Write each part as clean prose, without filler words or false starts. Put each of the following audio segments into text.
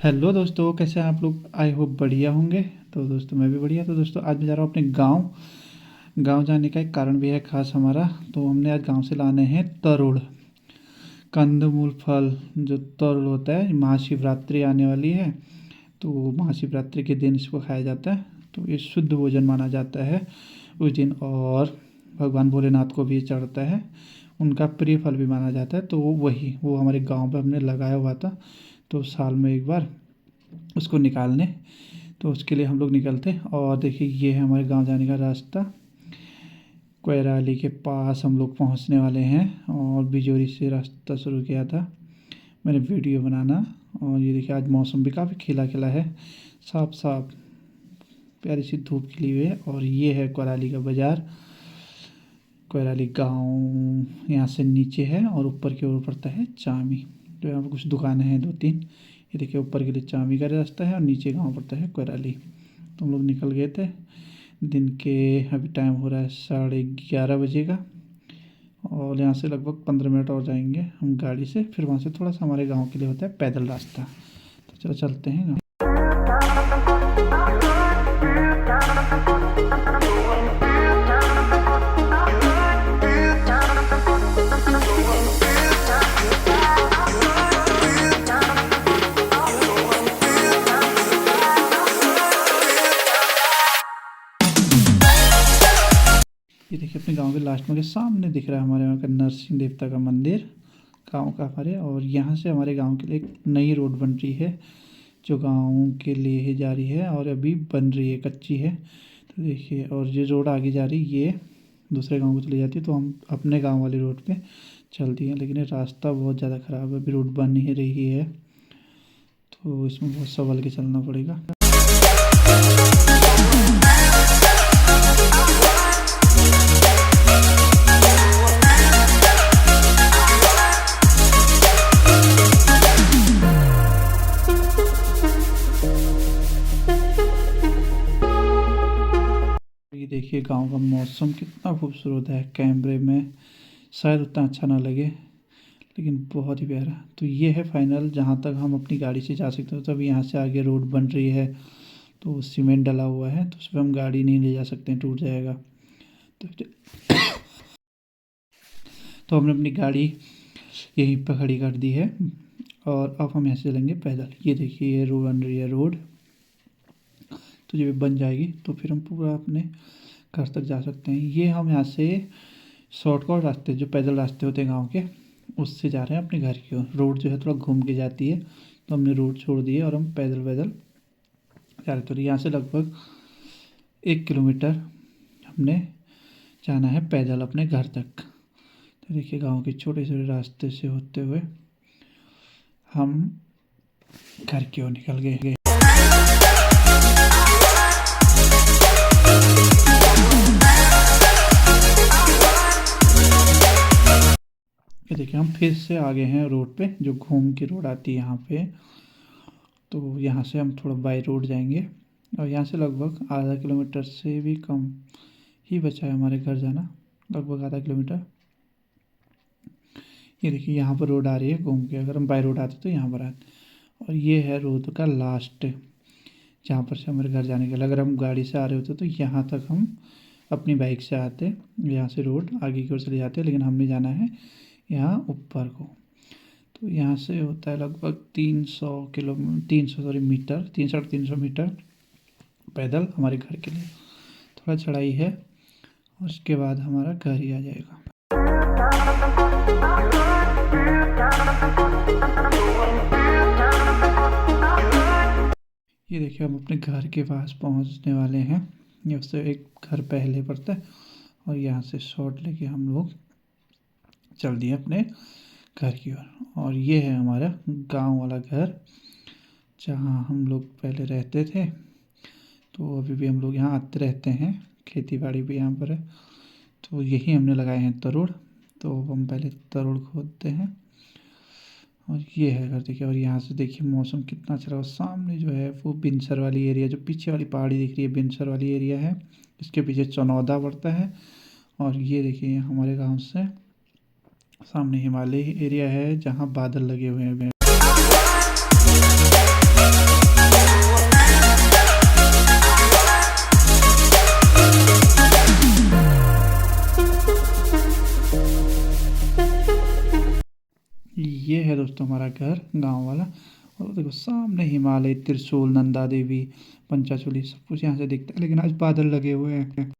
Hello दोस्तों, कैसे हैं आप लोग? आई होप बढ़िया होंगे। तो दोस्तों मैं भी बढ़िया। तो दोस्तों आज मैं जा रहा हूँ अपने गांव। गांव जाने का एक कारण भी है खास हमारा। तो हमने आज गांव से लाने हैं तरुड़, कंदमूल फल। जो तरुड़ होता है, महाशिवरात्रि आने वाली है, तो महाशिवरात्रि के दिन इसको खाया जाता है। तो ये शुद्ध भोजन माना जाता है उस दिन, और भगवान भोलेनाथ को भी चढ़ता है। उनका प्रिय फल भी माना जाता है। तो वो हमारे गांव पे हमने लगाया हुआ था। तो साल में एक बार उसको निकालने, तो उसके लिए हम लोग निकलते। और देखिए, ये है हमारे गांव जाने का रास्ता। कोयराली के पास हम लोग पहुंचने वाले हैं, और बिजोरी से रास्ता शुरू किया था मैंने वीडियो बनाना। और ये देखिए, आज मौसम भी काफ़ी खिला खिला है, साफ साफ प्यारी सी धूप खिली हुई है। और ये है कोयराली का बाज़ार। कोयराली गांव यहाँ से नीचे है और ऊपर की ओर पड़ता है चामी। तो यहाँ पर कुछ दुकानें हैं, दो तीन। ये देखिए, ऊपर के लिए चामी का रास्ता है और नीचे गांव पड़ता है कोयराली। तो हम लोग निकल गए थे दिन के। अभी टाइम हो रहा है 11:30 बजे का। और यहाँ से लगभग 15 मिनट और जाएंगे हम गाड़ी से। फिर वहाँ से थोड़ा सा हमारे गांव के लिए होता है पैदल रास्ता। तो चलो चलते हैं गाँव। ये देखिए, अपने गांव के लास्ट में के सामने दिख रहा है हमारे वहाँ का नरसिंह देवता का मंदिर, गांव का हमारे। और यहाँ से हमारे गांव के लिए एक नई रोड बन रही है, जो गांव के लिए ही जा रही है और अभी बन रही है, कच्ची है। तो देखिए, और ये रोड आगे जा रही, ये दूसरे गांव को चली जाती है। तो हम अपने गांव वाली रोड पे चलती हैं, लेकिन ये रास्ता बहुत ज़्यादा ख़राब है, अभी रोड बन ही रही है। तो इसमें बहुत संभल के चलना पड़ेगा। ये देखिए, गांव का मौसम कितना खूबसूरत है। कैमरे में शायद उतना अच्छा ना लगे, लेकिन बहुत ही प्यारा। तो ये है फाइनल, जहाँ तक हम अपनी गाड़ी से जा सकते हो। तब यहाँ से आगे रोड बन रही है, तो सीमेंट डला हुआ है, तो उस पर हम गाड़ी नहीं ले जा सकते हैं, टूट जाएगा। तो हमने अपनी गाड़ी यहीं पर खड़ी कर दी है, और अब हम यहाँ से चलेंगे पैदल। ये देखिए, ये रोड बन रही है रोड। तो जब बन जाएगी तो फिर हम पूरा अपने घर तक जा सकते हैं। ये हम यहाँ से शॉर्टकट रास्ते, जो पैदल रास्ते होते हैं गांव के, उससे जा रहे हैं अपने घर की ओर। रोड जो है थोड़ा घूम के जाती है, तो हमने रोड छोड़ दी है और हम पैदल पैदल जा रहे। तो यहाँ से लगभग 1 किलोमीटर हमने जाना है पैदल अपने घर तक। तो देखिए, गांव के छोटे छोटे रास्ते से होते हुए हम घर की ओर निकल गए। ये देखिए, हम फिर से आ गए हैं रोड पे, जो घूम की रोड आती है यहाँ पे। तो यहाँ से हम थोड़ा बाई रोड जाएंगे, और यहाँ से लगभग आधा किलोमीटर से भी कम ही बचा है हमारे घर जाना, लगभग आधा किलोमीटर। ये देखिए, यहाँ पर रोड आ रही है घूम के। अगर हम बाई रोड आते तो यहाँ पर आते। और ये है रोड का लास्ट, जहाँ पर से हमारे घर जाने के लिए अगर हम गाड़ी से आ रहे होते तो यहाँ तक हम अपनी बाइक से आते। यहाँ से रोड आगे की ओर चले जाते, लेकिन हमने जाना है यहाँ ऊपर को। तो यहाँ से होता है लगभग 300 3 साढ़े 300 मीटर पैदल हमारे घर के लिए। थोड़ा चढ़ाई है, और उसके बाद हमारा घर ही आ जाएगा। ये देखिए, हम अपने घर के पास पहुंचने वाले हैं। ये उससे एक घर पहले पड़ता है, और यहाँ से शॉट लेके हम लोग चल दिए अपने घर की ओर। और ये है हमारा गांव वाला घर, जहाँ हम लोग पहले रहते थे। तो अभी भी हम लोग यहाँ आते रहते हैं, खेती बाड़ी भी यहाँ पर है। तो यही हमने लगाए हैं तरुड़। तो हम पहले तरुड़ खोदते हैं, और ये है घर देखिए। और यहाँ से देखिए मौसम कितना अच्छा रहा। सामने जो है वो बिनसर वाली एरिया, जो पीछे वाली पहाड़ी दिख रही है, बिनसर वाली एरिया है। इसके पीछे चनौदा पड़ता है। और ये देखिए, हमारे गांव से सामने हिमालय एरिया है, जहाँ बादल लगे हुए हैं। दोस्तों हमारा घर गांव वाला। और देखो सामने हिमालय, त्रिशूल, नंदा देवी, पंचाचूली सब कुछ यहाँ से दिखता है, लेकिन आज बादल लगे हुए हैं।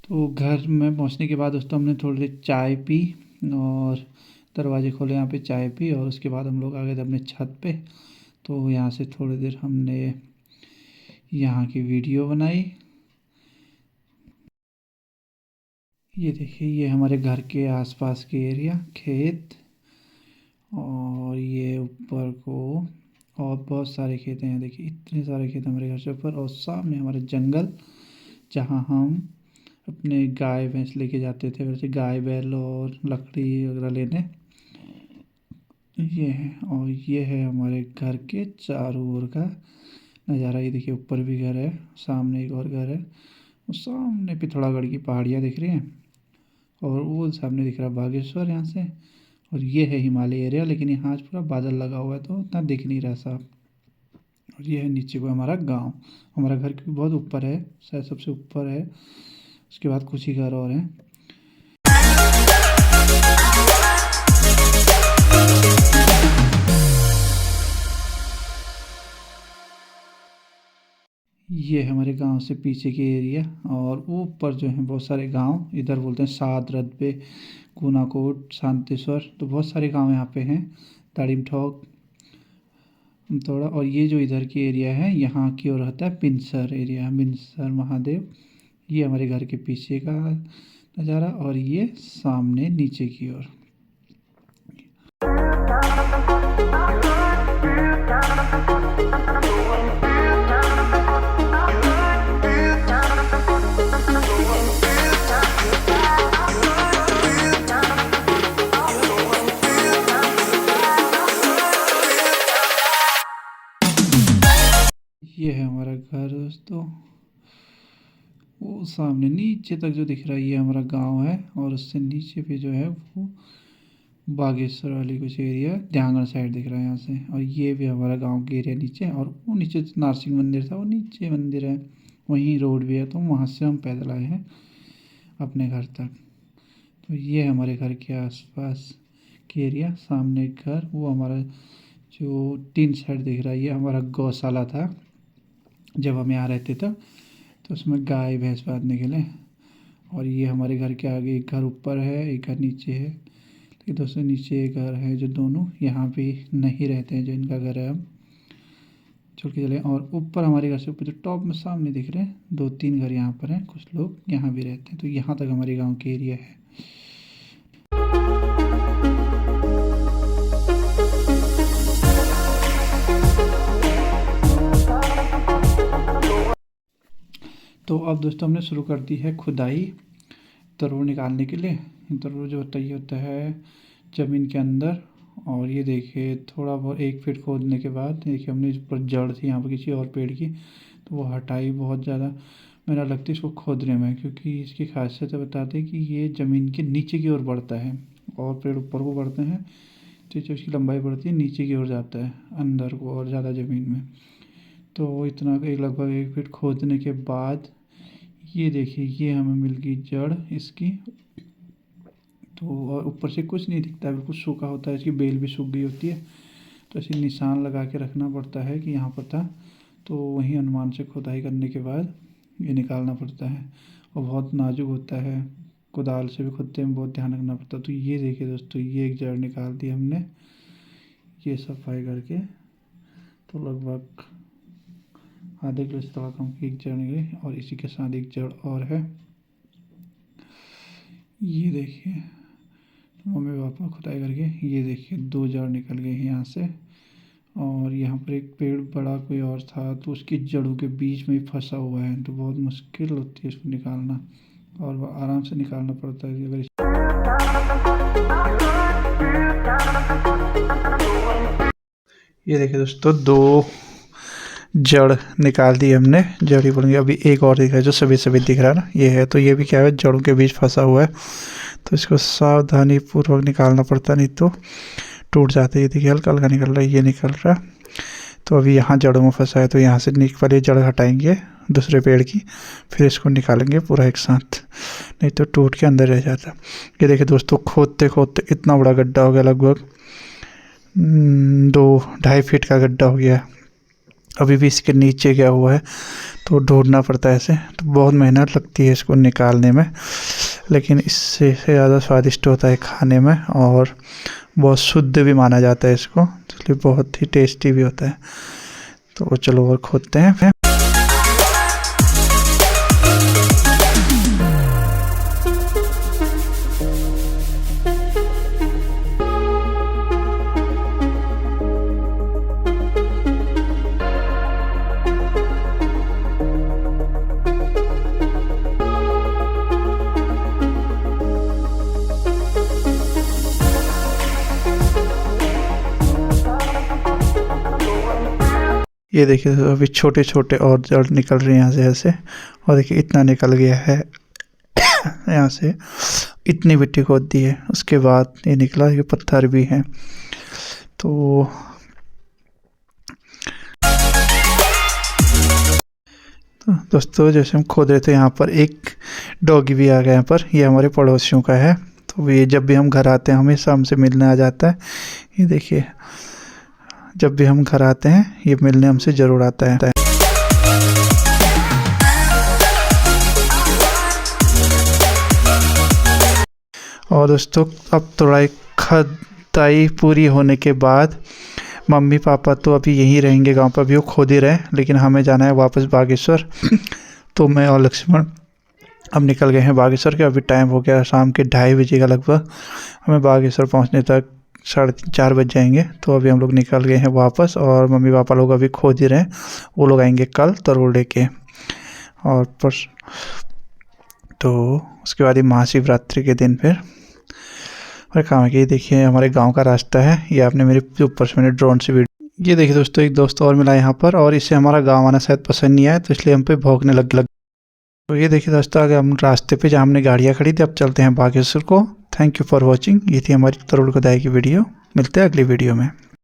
तो घर में पहुँचने के बाद दोस्तों हमने थोड़ी देर चाय पी और दरवाजे खोले, यहाँ पे चाय पी और उसके बाद हम लोग आ गए थे अपने छत पे। तो यहाँ से थोड़ी देर हमने यहाँ की वीडियो बनाई। ये देखिए, ये हमारे घर के आसपास के एरिया, खेत, और ये ऊपर को और बहुत सारे खेत हैं। देखिए इतने सारे खेत हमारे घर से ऊपर, और सामने हमारे जंगल जहाँ हम अपने गाय भैंस लेके जाते थे, वैसे गाय बैल और लकड़ी वगैरह लेने। ये है, और ये है हमारे घर के चारों ओर का नज़ारा। ये देखिए ऊपर भी घर है, सामने एक और घर है, और सामने पिथौरागढ़ की पहाड़ियाँ दिख रही हैं, और वो सामने दिख रहा है बागेश्वर यहाँ से। और ये है हिमालय एरिया, लेकिन यहाँ आज पूरा बादल लगा हुआ है तो उतना दिख नहीं रहा साफ। और ये है नीचे को हमारा गांव। हमारा घर भी बहुत ऊपर है, शायद सबसे ऊपर है, उसके बाद कुछ ही घर और हैं। ये है हमारे गांव से पीछे के एरिया, और ऊपर जो है बहुत सारे गांव, इधर बोलते हैं साद, रदबे, कूनाकोट, शांतेश्वर, तो बहुत सारे गांव यहाँ पे हैं, ताड़ीम ठोक थोड़ा। और ये जो इधर की एरिया है यहाँ की ओर रहता है पिनसर एरिया, पिनसर महादेव। ये हमारे घर के पीछे का नज़ारा, और ये सामने नीचे की ओर। ये है हमारा घर दोस्तों, वो सामने नीचे तक जो दिख रहा है ये हमारा गांव है, और उससे नीचे पे जो है वो बागेश्वर वाली कुछ एरिया, ध्यांगड़ साइड दिख रहा है यहाँ से। और ये भी हमारा गांव के एरिया नीचे, और वो नीचे नारसिंह मंदिर था, वो नीचे मंदिर है, वहीं रोड भी है, तो वहाँ से हम पैदल आए हैं अपने घर तक। तो ये हमारे घर के आसपास के एरिया। सामने एक घर, वो हमारा जो टीन शेड दिख रहा है ये हमारा गौशाला था, जब हम यहाँ रहते थे तो उसमें गाय भैंस बांधने के लिए। और ये हमारे घर के आगे एक घर ऊपर है, एक घर नीचे है, लेकिन दोस्तों नीचे एक घर है जो दोनों यहाँ पे नहीं रहते हैं, जो इनका घर है हम छोड़ के चले। और ऊपर हमारे घर से ऊपर जो टॉप में सामने दिख रहे हैं 2-3 घर यहाँ पर हैं, कुछ लोग यहाँ भी रहते हैं। तो यहाँ तक हमारे गाँव के एरिया है। तो अब दोस्तों हमने शुरू कर दी है खुदाई तरुण निकालने के लिए। तरुण जो होता है ये होता है ज़मीन के अंदर। और ये देखिए थोड़ा बहुत 1 फीट खोदने के बाद देखिए हमने ऊपर जड़ थी यहाँ पर किसी और पेड़ की, तो वो हटाई। बहुत ज़्यादा मेहनत लगती है इसको खोदने में, क्योंकि इसकी खासियत बताते हैं कि ये ज़मीन के नीचे की ओर बढ़ता है, और पेड़ ऊपर को बढ़ते हैं तो जो इसकी लंबाई बढ़ती है नीचे की ओर जाता है अंदर को और ज़्यादा ज़मीन में। तो इतना लगभग 1 फीट खोदने के बाद ये देखिए ये हमें मिल गई जड़ इसकी। तो और ऊपर से कुछ नहीं दिखता है, बिल्कुल सूखा होता है, इसकी बेल भी सूख गई होती है, तो ऐसे निशान लगा के रखना पड़ता है कि यहाँ पर था। तो वहीं अनुमान से खुदाई करने के बाद ये निकालना पड़ता है, और बहुत नाजुक होता है, कुदाल से भी खोदते में बहुत ध्यान रखना पड़ता है। तो ये देखिए दोस्तों ये एक जड़ निकाल दी हमने ये सफाई करके, तो लगभग आधे किलो से थोड़ा कम की एक जड़ निकली, और इसी के साथ एक जड़ और है। ये देखिए मम्मी पापा खुदाई करके ये देखिए 2 जड़ निकल गए हैं यहाँ से। और यहाँ पर एक पेड़ बड़ा कोई और था, तो उसकी जड़ों के बीच में ही फंसा हुआ है, तो बहुत मुश्किल होती है इसको निकालना, और वह आराम से निकालना पड़ता है। अगर ये देखिए दोस्तों 2 जड़ निकाल दी हमने, जड़ ही बोलेंगे। अभी एक और दिख रहा है जो सफ़ेद सफ़ेद दिख रहा है ना, ये है। तो ये भी क्या है, जड़ों के बीच फंसा हुआ है, तो इसको सावधानी पूर्वक निकालना पड़ता, नहीं तो टूट जाते हैं। ये देखिए हल्का हल्का निकल रहा है, ये निकल रहा है। तो अभी यहाँ जड़ों में फंसा है, तो यहाँ से पहले जड़ हटाएंगे दूसरे पेड़ की, फिर इसको निकालेंगे पूरा एक साथ, नहीं तो टूट के अंदर रह जाता। ये देखिए दोस्तों खोदते खोदते इतना बड़ा गड्ढा हो गया, लगभग 2-2.5 फीट का गड्ढा हो गया है। अभी भी इसके नीचे गया हुआ है, तो ढूंढना पड़ता है ऐसे, तो बहुत मेहनत लगती है इसको निकालने में, लेकिन इससे ज़्यादा स्वादिष्ट होता है खाने में और बहुत शुद्ध भी माना जाता है इसको, इसलिए बहुत ही टेस्टी भी होता है। तो चलो और खोदते हैं। ये देखिए अभी छोटे छोटे और जड़ निकल रहे हैं यहाँ से ऐसे, और देखिए इतना निकल गया है यहाँ से, इतनी मिट्टी खोद दी है, उसके बाद ये निकला, ये पत्थर भी हैं। तो दोस्तों जैसे हम खोद रहे थे, यहाँ पर एक डॉगी भी आ गया यहाँ पर, ये हमारे पड़ोसियों का है। तो ये जब भी हम घर आते हैं हमेशा हमसे मिलने आ जाता है। ये देखिए जब भी हम घर आते हैं ये मिलने हमसे ज़रूर आता है। और दोस्तों अब थोड़ा खुदाई पूरी होने के बाद मम्मी पापा तो अभी यहीं रहेंगे गांव पर, अभी वो खोद ही रहे, लेकिन हमें जाना है वापस बागेश्वर। तो मैं और लक्ष्मण अब निकल गए हैं बागेश्वर के। अभी टाइम हो गया शाम के 2:30 बजे का लगभग, हमें बागेश्वर पहुंचने तक 3:30-4 बज जाएंगे। तो अभी हम लोग निकल गए हैं वापस, और मम्मी पापा लोग अभी खोद ही रहे हैं, वो लोग आएंगे कल तरोड़ लेके। और तो उसके बाद ही महाशिवरात्रि के दिन फिर और काम है कि देखिए हमारे गांव का रास्ता है, ये आपने मेरे ऊपर से मैंने ड्रोन से वीडियो। ये देखिए दोस्तों एक दोस्त और मिला यहाँ पर, और इससे हमारा गाँव आना शायद पसंद नहीं आया, तो इसलिए हम पे भौंकने लग। तो ये देखिए दोस्तों आगे हम रास्ते पे जहाँ हमने गाड़ियाँ खड़ी थी, अब चलते हैं बागेश्वर को। Thank you for watching. ये थी हमारी तरोड़ खुदाई की वीडियो। मिलते हैं अगली वीडियो में।